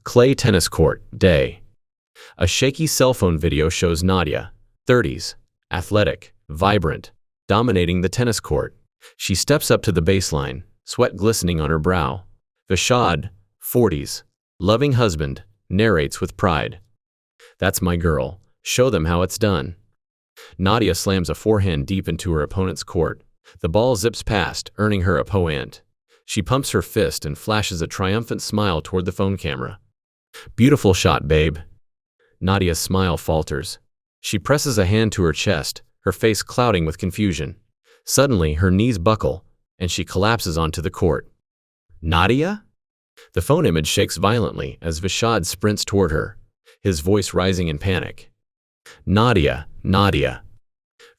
Clay tennis court, day. A shaky cell phone video shows Nadia, 30s, athletic, vibrant, dominating the tennis court. She steps up to the baseline, sweat glistening on her brow. Vishad, 40s, loving husband, narrates with pride. That's my girl. Show them how it's done. Nadia slams a forehand deep into her opponent's court. The ball zips past, earning her a point. She pumps her fist and flashes a triumphant smile toward the phone camera. Beautiful shot, babe. Nadia's smile falters. She presses a hand to her chest, her face clouding with confusion. Suddenly, her knees buckle, and she collapses onto the court. Nadia? The phone image shakes violently as Vishad sprints toward her, his voice rising in panic. Nadia, Nadia.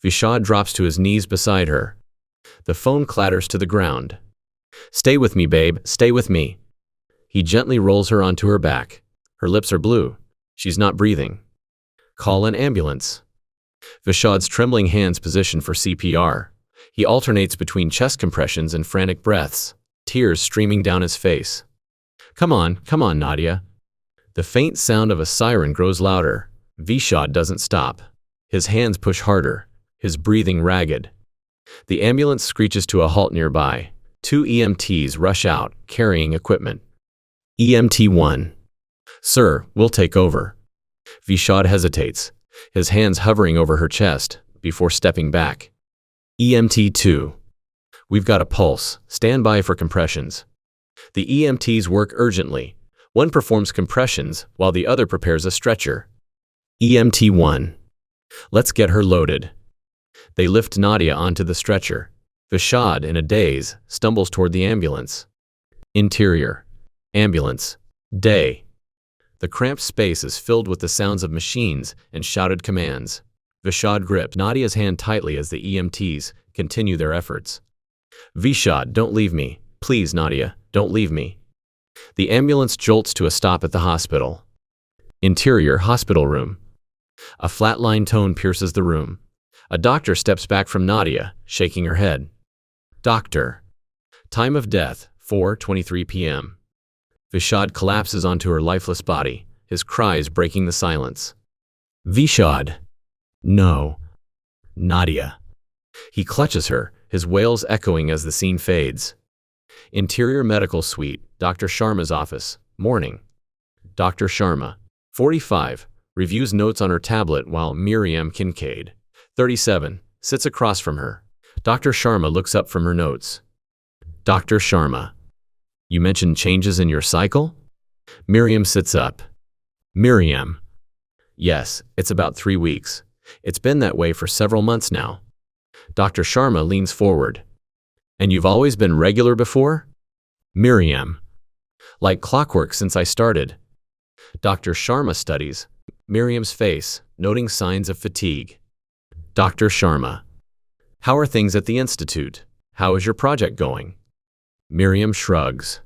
Vishad drops to his knees beside her. The phone clatters to the ground. Stay with me, babe, stay with me. He gently rolls her onto her back. Her lips are blue. She's not breathing. Call an ambulance. Vishad's trembling hands position for CPR. He alternates between chest compressions and frantic breaths, tears streaming down his face. Come on, Nadia. The faint sound of a siren grows louder. Vishad doesn't stop. His hands push harder, his breathing ragged. The ambulance screeches to a halt nearby. 2 EMTs rush out, carrying equipment. EMT 1. Sir, we'll take over. Vishad hesitates, his hands hovering over her chest, before stepping back. EMT 2. We've got a pulse. Stand by for compressions. The EMTs work urgently. One performs compressions, while the other prepares a stretcher. EMT 1. Let's get her loaded. They lift Nadia onto the stretcher. Vishad, in a daze, stumbles toward the ambulance. Interior. Ambulance. Day. The cramped space is filled with the sounds of machines and shouted commands. Vishad grips Nadia's hand tightly as the EMTs continue their efforts. Vishad, don't leave me. Please, Nadia, don't leave me. The ambulance jolts to a stop at the hospital. Interior hospital room. A flatline tone pierces the room. A doctor steps back from Nadia, shaking her head. Doctor. Time of death, 4:23 p.m. Vishad collapses onto her lifeless body, his cries breaking the silence. Vishad. No. Nadia. He clutches her, his wails echoing as the scene fades. Interior medical suite, Dr. Sharma's office, morning. Dr. Sharma, 45, reviews notes on her tablet while Miriam Kincaid, 37, sits across from her. Dr. Sharma looks up from her notes. Dr. Sharma. You mentioned changes in your cycle? Miriam sits up. Miriam. Yes, it's about 3 weeks. It's been that way for several months now. Dr. Sharma leans forward. And you've always been regular before? Miriam. Like clockwork since I started. Dr. Sharma studies Miriam's face, noting signs of fatigue. Dr. Sharma. How are things at the institute? How is your project going? Miriam shrugs.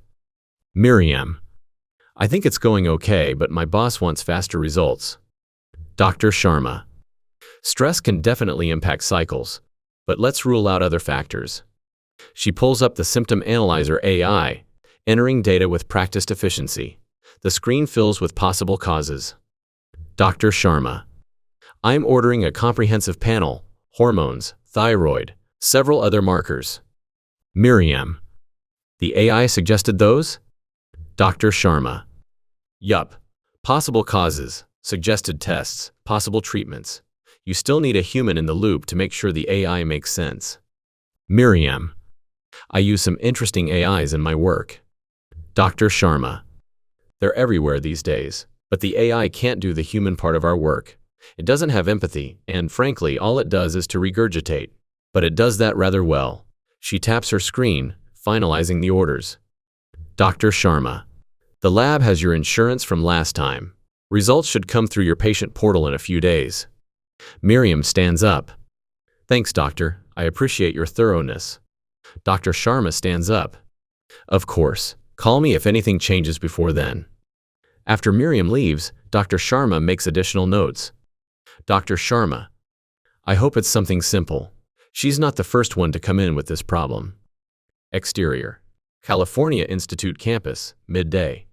Miriam. I think it's going okay, but my boss wants faster results. Dr. Sharma. Stress can definitely impact cycles, but let's rule out other factors. She pulls up the symptom analyzer AI, entering data with practiced efficiency. The screen fills with possible causes. Dr. Sharma. I'm ordering a comprehensive panel, hormones, thyroid, several other markers. Miriam. The AI suggested those? Dr. Sharma. Yup. Possible causes, suggested tests, possible treatments. You still need a human in the loop to make sure the AI makes sense. Miriam. I use some interesting AIs in my work. Dr. Sharma. They're everywhere these days, but the AI can't do the human part of our work. It doesn't have empathy, and frankly, all it does is to regurgitate. But it does that rather well. She taps her screen, finalizing the orders. Dr. Sharma. The lab has your insurance from last time. Results should come through your patient portal in a few days. Miriam stands up. Thanks, doctor. I appreciate your thoroughness. Dr. Sharma stands up. Of course. Call me if anything changes before then. After Miriam leaves, Dr. Sharma makes additional notes. Dr. Sharma. I hope it's something simple. She's not the first one to come in with this problem. Exterior. California Institute campus, midday.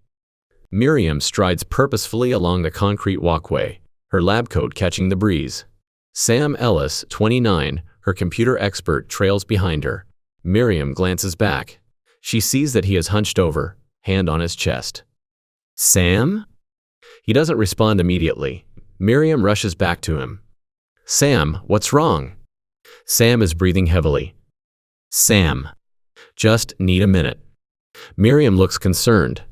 Miriam strides purposefully along the concrete walkway, her lab coat catching the breeze. Sam Ellis, 29, her computer expert, trails behind her. Miriam glances back. She sees that he is hunched over, hand on his chest. Sam? He doesn't respond immediately. Miriam rushes back to him. Sam, what's wrong? Sam is breathing heavily. Sam. Just need a minute. Miriam looks concerned.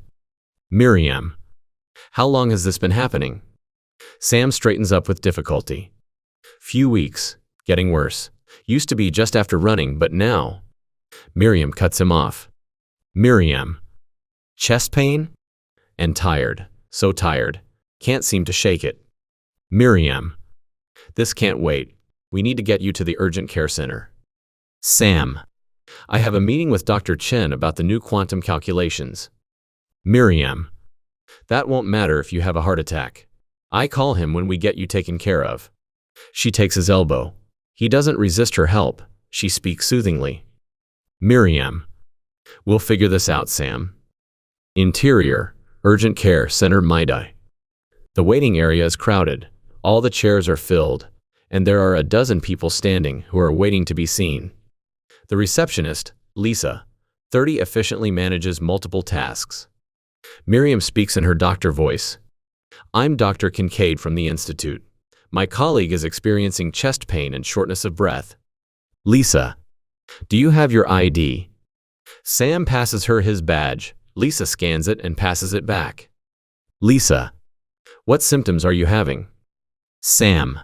Miriam. How long has this been happening? Sam straightens up with difficulty. Few weeks. Getting worse. Used to be just after running, but now. Miriam cuts him off. Miriam. Chest pain? And tired. So tired. Can't seem to shake it. Miriam. This can't wait. We need to get you to the urgent care center. Sam. I have a meeting with Dr. Chen about the new quantum calculations. Miriam. That won't matter if you have a heart attack. I call him when we get you taken care of. She takes his elbow. He doesn't resist her help. She speaks soothingly. Miriam. We'll figure this out, Sam. Interior, urgent care center Maidai. The waiting area is crowded. All the chairs are filled, and there are a dozen people standing who are waiting to be seen. The receptionist, Lisa, 30, efficiently manages multiple tasks. Miriam speaks in her doctor voice. I'm Dr. Kincaid from the Institute. My colleague is experiencing chest pain and shortness of breath. Lisa. Do you have your ID? Sam passes her his badge. Lisa scans it and passes it back. Lisa. What symptoms are you having? Sam.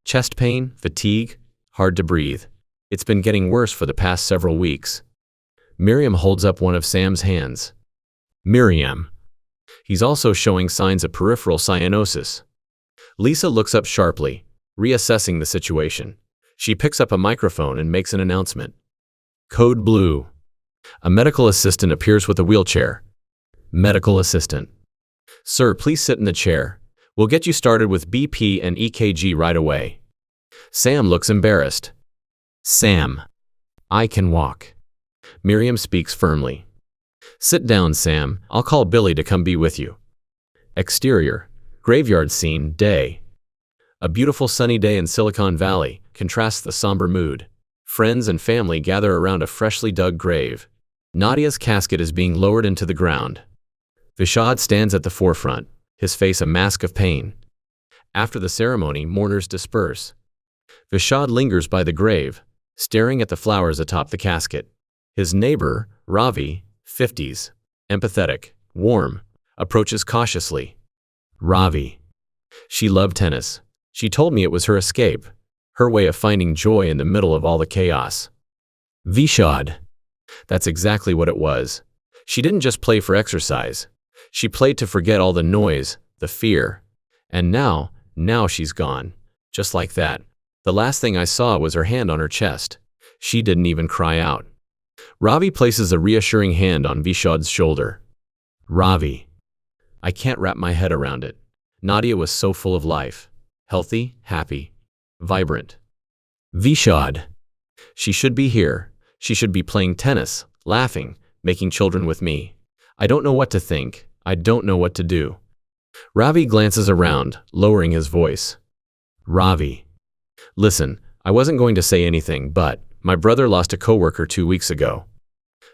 Chest pain, fatigue, hard to breathe. It's been getting worse for the past several weeks. Miriam holds up one of Sam's hands. Miriam. He's also showing signs of peripheral cyanosis. Lisa looks up sharply, reassessing the situation. She picks up a microphone and makes an announcement. Code blue. A medical assistant appears with a wheelchair. Medical assistant. Sir, please sit in the chair. We'll get you started with BP and EKG right away. Sam looks embarrassed. Sam. I can walk. Miriam speaks firmly. Sit down, Sam. I'll call Billy to come be with you. Exterior. Graveyard scene, day. A beautiful sunny day in Silicon Valley contrasts the somber mood. Friends and family gather around a freshly dug grave. Nadia's casket is being lowered into the ground. Vishad stands at the forefront, his face a mask of pain. After the ceremony, mourners disperse. Vishad lingers by the grave, staring at the flowers atop the casket. His neighbor, Ravi, 50s, empathetic, warm, approaches cautiously. Ravi. She loved tennis. She told me it was her escape, her way of finding joy in the middle of all the chaos. Vishad. That's exactly what it was. She didn't just play for exercise. She played to forget all the noise, the fear. And now she's gone. Just like that. The last thing I saw was her hand on her chest. She didn't even cry out. Ravi places a reassuring hand on Vishad's shoulder. Ravi. I can't wrap my head around it. Nadia was so full of life. Healthy, happy, vibrant. Vishad. She should be here. She should be playing tennis, laughing, making children with me. I don't know what to think. I don't know what to do. Ravi glances around, lowering his voice. Ravi. Listen, I wasn't going to say anything, but my brother lost a coworker 2 weeks ago.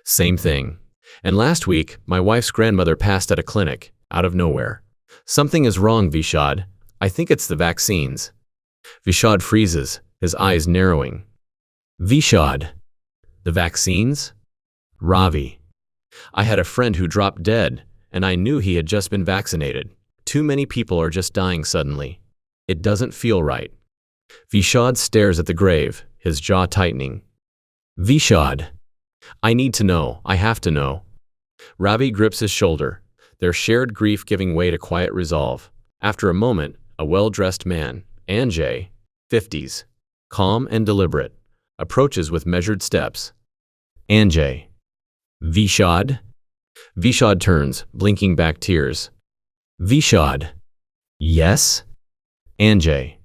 Same thing. And last week, my wife's grandmother passed at a clinic, out of nowhere. Something is wrong, Vishad. I think it's the vaccines. Vishad freezes, his eyes narrowing. Vishad. The vaccines? Ravi. I had a friend who dropped dead, and I knew he had just been vaccinated. Too many people are just dying suddenly. It doesn't feel right. Vishad stares at the grave, his jaw tightening. Vishad. I need to know. I have to know. Ravi grips his shoulder, their shared grief giving way to quiet resolve. After a moment, a well-dressed man, Anjay, 50s, calm and deliberate, approaches with measured steps. Anjay. Vishad? Vishad turns, blinking back tears. Vishad. Yes? Anjay.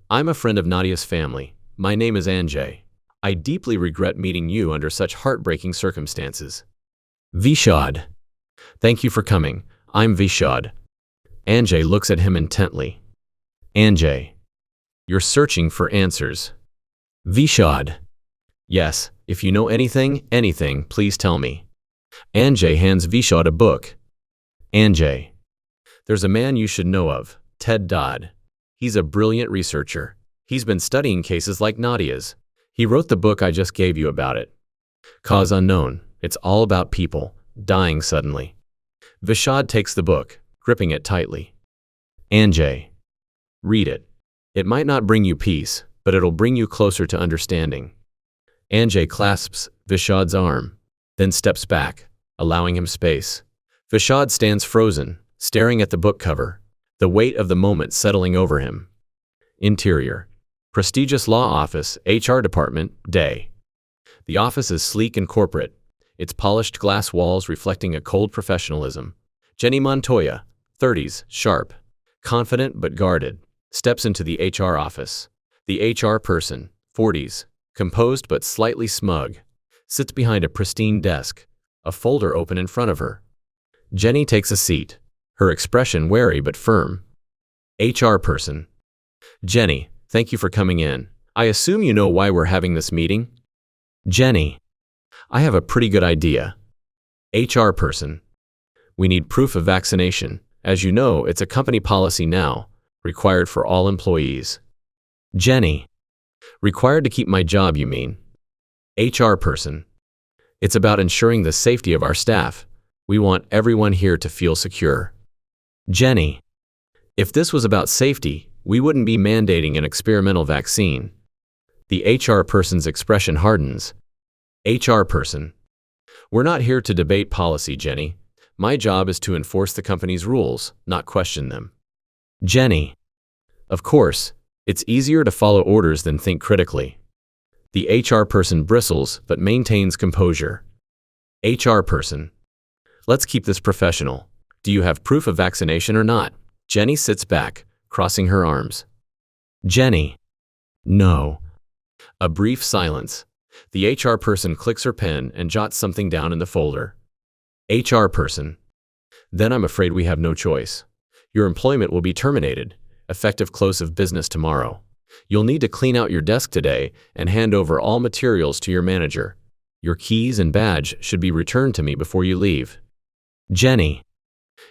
I'm a friend of Nadia's family. My name is Anjay. I deeply regret meeting you under such heartbreaking circumstances. Vishad. Thank you for coming. I'm Vishad. Anjay looks at him intently. Anjay, you're searching for answers. Vishad. Yes, if you know anything, please tell me. Anjay hands Vishad a book. Anjay. There's a man you should know of, Ted Dodd. He's a brilliant researcher. He's been studying cases like Nadia's. He wrote the book I just gave you about it. Cause unknown. It's all about people dying suddenly. Vishad takes the book, gripping it tightly. Anjay. Read it. It might not bring you peace, but it'll bring you closer to understanding. Anjay clasps Vishad's arm, then steps back, allowing him space. Vishad stands frozen, staring at the book cover, the weight of the moment settling over him. Interior. Prestigious law office, HR department, day. The office is sleek and corporate, its polished glass walls reflecting a cold professionalism. Jenny Montoya, 30s, sharp, confident but guarded, steps into the HR office. The HR person, 40s, composed but slightly smug, sits behind a pristine desk, a folder open in front of her. Jenny takes a seat, her expression wary but firm. HR person. Jenny, thank you for coming in. I assume you know why we're having this meeting? Jenny. I have a pretty good idea. HR person. We need proof of vaccination. As you know, it's a company policy now, required for all employees. Jenny. Required to keep my job, you mean? HR person. It's about ensuring the safety of our staff. We want everyone here to feel secure. Jenny. If this was about safety, we wouldn't be mandating an experimental vaccine. The HR person's expression hardens. HR person. We're not here to debate policy, Jenny. My job is to enforce the company's rules, not question them. Jenny. Of course, it's easier to follow orders than think critically. The HR person bristles but maintains composure. HR person. Let's keep this professional. Do you have proof of vaccination or not? Jenny sits back, crossing her arms. Jenny. No. A brief silence. The HR person clicks her pen and jots something down in the folder. HR person. Then I'm afraid we have no choice. Your employment will be terminated, effective close of business tomorrow. You'll need to clean out your desk today and hand over all materials to your manager. Your keys and badge should be returned to me before you leave. Jenny.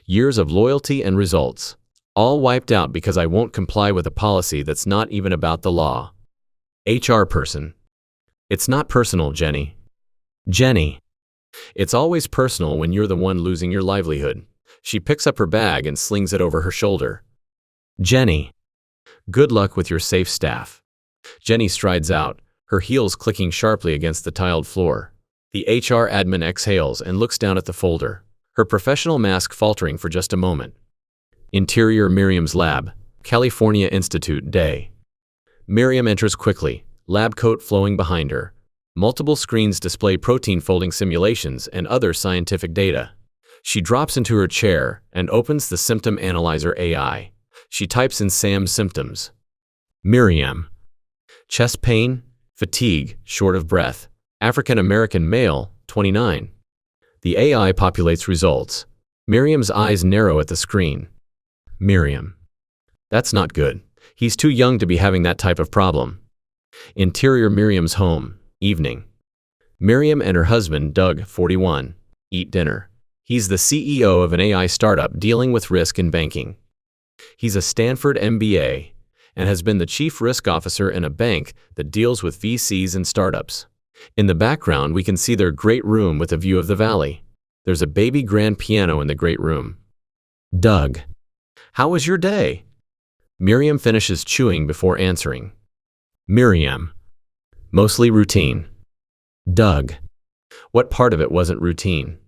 Years of loyalty and results, all wiped out because I won't comply with a policy that's not even about the law. HR person. It's not personal, Jenny. Jenny. It's always personal when you're the one losing your livelihood. She picks up her bag and slings it over her shoulder. Jenny. Good luck with your safe staff. Jenny strides out, her heels clicking sharply against the tiled floor. The HR admin exhales and looks down at the folder, her professional mask faltering for just a moment. Interior Miriam's lab, California Institute, day. Miriam enters quickly, lab coat flowing behind her. Multiple screens display protein folding simulations and other scientific data. She drops into her chair and opens the symptom analyzer AI. She types in Sam's symptoms. Miriam. Chest pain, fatigue, short of breath. African American male, 29. The AI populates results. Miriam's eyes narrow at the screen. Miriam. That's not good. He's too young to be having that type of problem. Interior Miriam's home, evening. Miriam and her husband, Doug, 41, eat dinner. He's the CEO of an AI startup dealing with risk in banking. He's a Stanford MBA and has been the chief risk officer in a bank that deals with VCs and startups. In the background, we can see their great room with a view of the valley. There's a baby grand piano in the great room. Doug. How was your day? Miriam finishes chewing before answering. Miriam. Mostly routine. Doug. What part of it wasn't routine?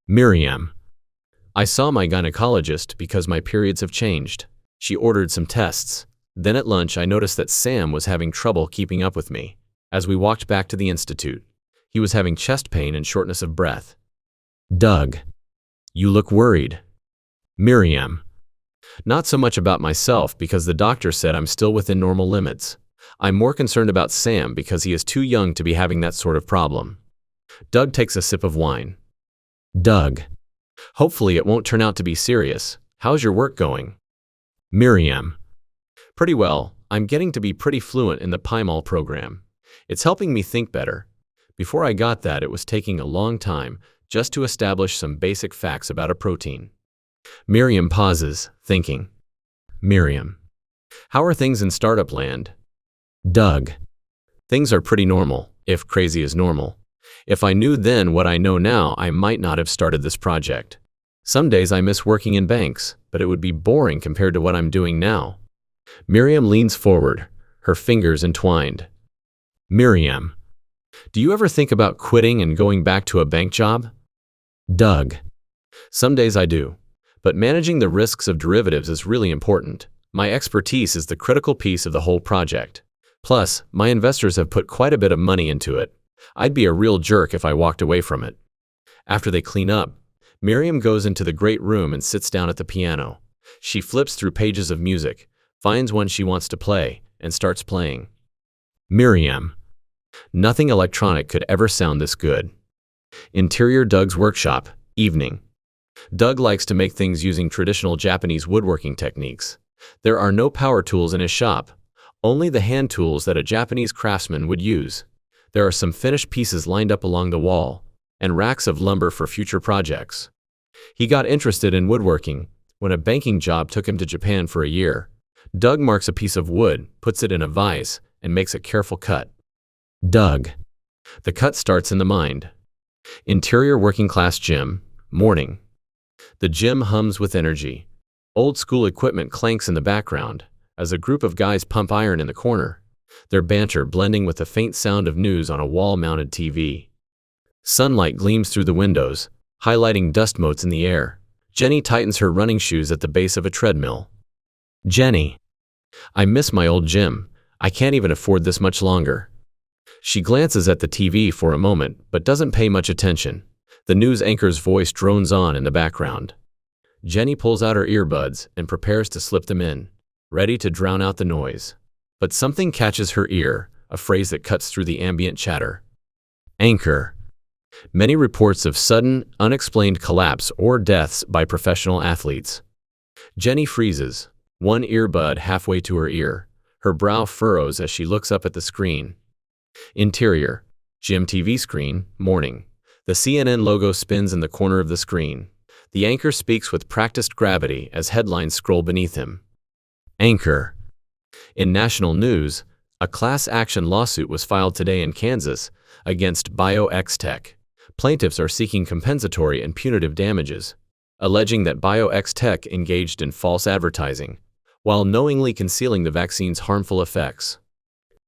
Miriam. I saw my gynecologist because my periods have changed. She ordered some tests. Then at lunch I noticed that Sam was having trouble keeping up with me. As we walked back to the institute, he was having chest pain and shortness of breath. Doug. You look worried. Miriam. Not so much about myself because the doctor said I'm still within normal limits. I'm more concerned about Sam because he is too young to be having that sort of problem. Doug takes a sip of wine. Doug. Hopefully it won't turn out to be serious. How's your work going? Miriam. Pretty well. I'm getting to be pretty fluent in the PyMol program. It's helping me think better. Before I got that, it was taking a long time just to establish some basic facts about a protein. Miriam pauses, thinking. Miriam. How are things in startup land? Doug. Things are pretty normal, if crazy is normal. If I knew then what I know now, I might not have started this project. Some days I miss working in banks, but it would be boring compared to what I'm doing now. Miriam leans forward, her fingers entwined. Miriam. Do you ever think about quitting and going back to a bank job? Doug. Some days I do, but managing the risks of derivatives is really important. My expertise is the critical piece of the whole project. Plus, my investors have put quite a bit of money into it. I'd be a real jerk if I walked away from it. After they clean up, Miriam goes into the great room and sits down at the piano. She flips through pages of music, finds one she wants to play, and starts playing. Miriam. Nothing electronic could ever sound this good. Interior Doug's workshop, evening. Doug likes to make things using traditional Japanese woodworking techniques. There are no power tools in his shop, only the hand tools that a Japanese craftsman would use. There are some finished pieces lined up along the wall, and racks of lumber for future projects. He got interested in woodworking when a banking job took him to Japan for a year. Doug marks a piece of wood, puts it in a vise, and makes a careful cut. Doug. The cut starts in the mind. Interior working class gym, morning. The gym hums with energy. Old school equipment clanks in the background as a group of guys pump iron in the corner, their banter blending with the faint sound of news on a wall-mounted TV. Sunlight gleams through the windows, highlighting dust motes in the air. Jenny tightens her running shoes at the base of a treadmill. Jenny. I miss my old gym. I can't even afford this much longer. She glances at the TV for a moment, but doesn't pay much attention. The news anchor's voice drones on in the background. Jenny pulls out her earbuds and prepares to slip them in, ready to drown out the noise. But something catches her ear, a phrase that cuts through the ambient chatter. Anchor. Many reports of sudden, unexplained collapse or deaths by professional athletes. Jenny freezes, one earbud halfway to her ear. Her brow furrows as she looks up at the screen. Interior. Gym TV screen, morning. The CNN logo spins in the corner of the screen. The anchor speaks with practiced gravity as headlines scroll beneath him. Anchor. In national news, a class action lawsuit was filed today in Kansas against BioXTech. Plaintiffs are seeking compensatory and punitive damages, alleging that BioXTech engaged in false advertising while knowingly concealing the vaccine's harmful effects.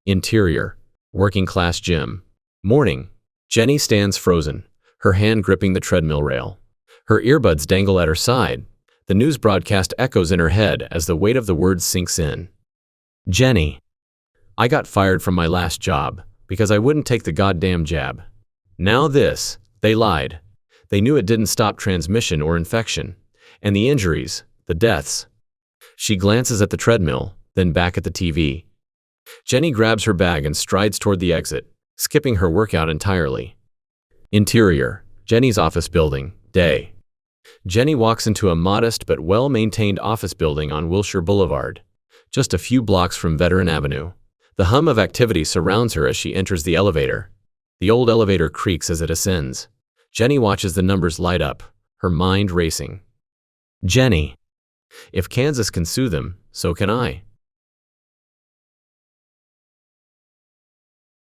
Interior. Working class gym. Morning. Jenny stands frozen, her hand gripping the treadmill rail. Her earbuds dangle at her side. The news broadcast echoes in her head as the weight of the words sinks in. Jenny. I got fired from my last job because I wouldn't take the goddamn jab. Now this. They lied. They knew it didn't stop transmission or infection. And the injuries, the deaths. She glances at the treadmill, then back at the TV. Jenny grabs her bag and strides toward the exit, skipping her workout entirely. Interior. Jenny's office building, day. Jenny walks into a modest but well-maintained office building on Wilshire Boulevard, just a few blocks from Veteran Avenue. The hum of activity surrounds her as she enters the elevator. The old elevator creaks as it ascends. Jenny watches the numbers light up, her mind racing. Jenny. If Kansas can sue them, so can I.